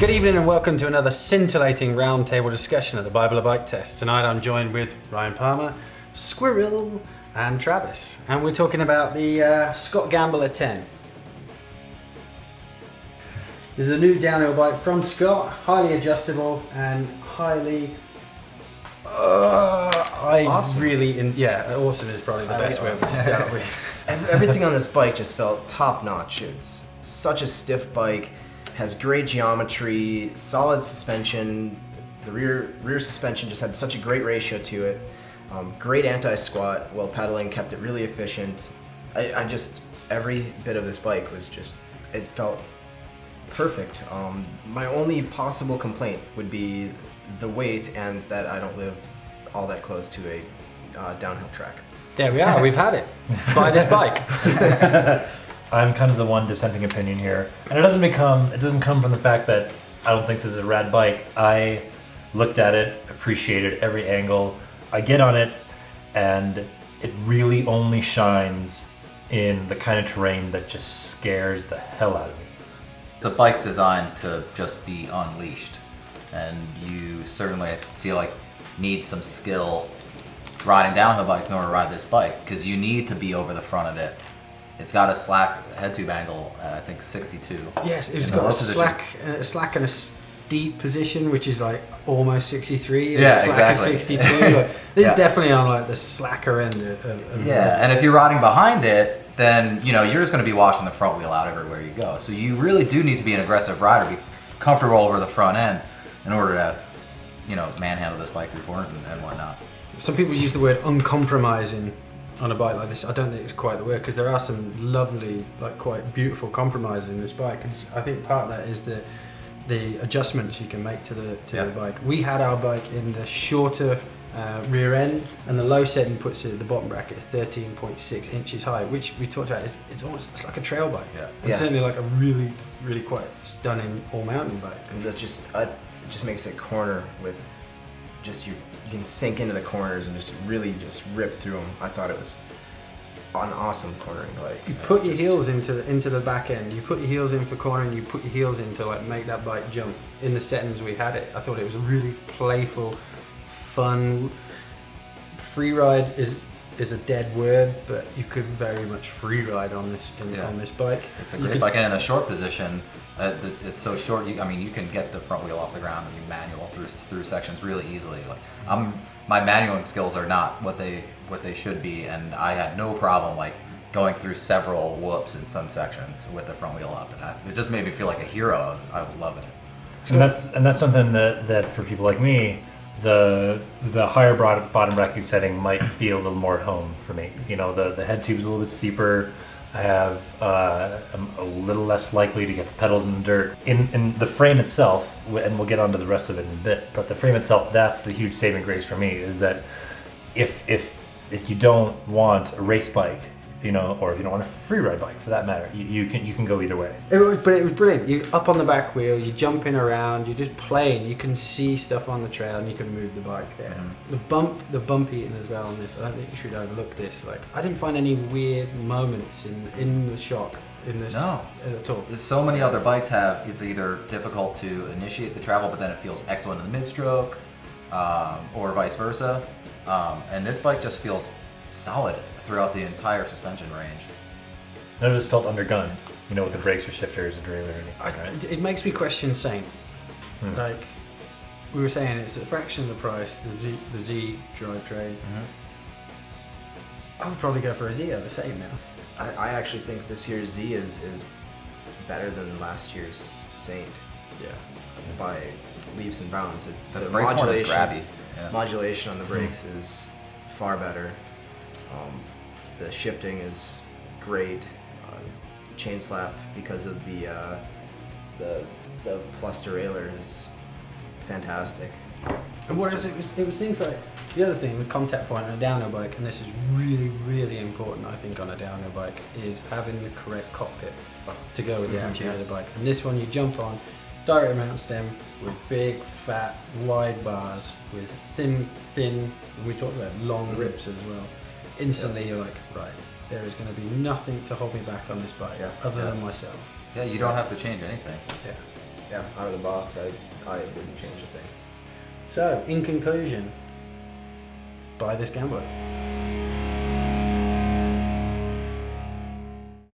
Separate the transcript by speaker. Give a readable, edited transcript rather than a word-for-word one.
Speaker 1: Good evening and welcome to another scintillating roundtable discussion of the Bible of Bike Test. Tonight I'm joined with Ryan Palmer, Squirrel and Travis, and we're talking about the Scott Gambler 10. This is a new downhill bike from Scott, highly adjustable and highly... awesome. Awesome is probably the best word to start with.
Speaker 2: Everything on this bike just felt top notch. It's such a stiff bike. Has great geometry, solid suspension. The rear suspension just had such a great ratio to it. Great anti-squat while pedaling, kept it really efficient. Every bit of this bike was just, it felt perfect. My only possible complaint would be the weight and that I don't live all that close to a downhill track.
Speaker 1: There we are, we've had it. Buy this bike.
Speaker 3: I'm kind of the one dissenting opinion here, and it doesn't come from the fact that I don't think this is a rad bike. I looked at it, appreciated every angle. I get on it, and it really only shines in the kind of terrain that just scares the hell out of me.
Speaker 4: It's a bike designed to just be unleashed, and you certainly feel like need some skill riding downhill bikes in order to ride this bike, because you need to be over the front of it. It's got a slack head tube angle, I think 62.
Speaker 1: Yes, it's got a slack and a steep position, which is like almost 63.
Speaker 4: Yeah,
Speaker 1: slack
Speaker 4: exactly.
Speaker 1: Is 62. This is definitely on like the slacker end of
Speaker 4: and if you're riding behind it, then you're just going to be washing the front wheel out everywhere you go. So you really do need to be an aggressive rider, be comfortable over the front end in order to, manhandle this bike through corners and whatnot.
Speaker 1: Some people use the word uncompromising on a bike like this. I don't think it's quite the word, because there are some lovely, like quite beautiful compromises in this bike. And I think part of that is the adjustments you can make to the bike. We had our bike in the shorter rear end, and the low setting puts it at the bottom bracket 13.6 inches high, which we talked about. It's like a trail bike. It's certainly like a really, really quite stunning all mountain bike.
Speaker 2: And that just makes it corner with just you can sink into the corners and just really just rip through them. I thought it was an awesome cornering bike.
Speaker 1: You put your heels into the back end. You put your heels in for cornering. You put your heels in to like make that bike jump. In the settings we had it, I thought it was a really playful, fun. Free ride is a dead word, but you could very much free ride on this bike.
Speaker 4: It's a great bike, and in a short position, it's so short. You can get the front wheel off the ground and be manual through sections really easily. My manualing skills are not what they should be, and I had no problem going through several whoops in some sections with the front wheel up, and it just made me feel like a hero. I was loving it.
Speaker 3: And that's something that for people like me, the higher bottom bracket setting might feel a little more at home for me. The head tube is a little bit steeper. I have I'm a little less likely to get the pedals in the dirt. In the frame itself, and we'll get onto the rest of it in a bit, but the frame itself, that's the huge saving grace for me, is that if you don't want a race bike, or if you don't want a free ride bike for that matter, you can go either way.
Speaker 1: But it was brilliant. You up on the back wheel, you're jumping around, you're just playing. You can see stuff on the trail, and you can move the bike there. The bump eating as well on this. I don't think you should overlook this. I didn't find any weird moments in the shock in this at all.
Speaker 4: There's so many other bikes it's either difficult to initiate the travel, but then it feels excellent in the mid-stroke, or vice versa. And this bike just feels solid throughout the entire suspension range.
Speaker 3: None of this felt undergunned, with the brakes or shifters or derailleur or anything. Right?
Speaker 1: It makes me question Saint. Like we were saying, it's a fraction of the price. The Z drivetrain. I would probably go for a Z over Saint now.
Speaker 2: I actually think this year's Z is better than last year's Saint.
Speaker 1: Yeah.
Speaker 2: By leaps and bounds.
Speaker 4: The brakes one is grabby.
Speaker 2: Modulation on the brakes is far better. The shifting is great. Chain slap, because of the plus derailleur, is fantastic.
Speaker 1: And whereas it was things like the other thing with contact point on a downhill bike, and this is really, really important, I think, on a downhill bike, is having the correct cockpit to go with the attitude of the bike. And this one you jump on, direct mount stem with big, fat, wide bars with thin, and we talked about long grips as well. Instantly you're like, right, there is going to be nothing to hold me back on this bike other than myself.
Speaker 4: Yeah, you don't have to change anything.
Speaker 1: Yeah.
Speaker 2: Yeah, out of the box, I wouldn't change a thing.
Speaker 1: So, in conclusion, buy this Gamboy.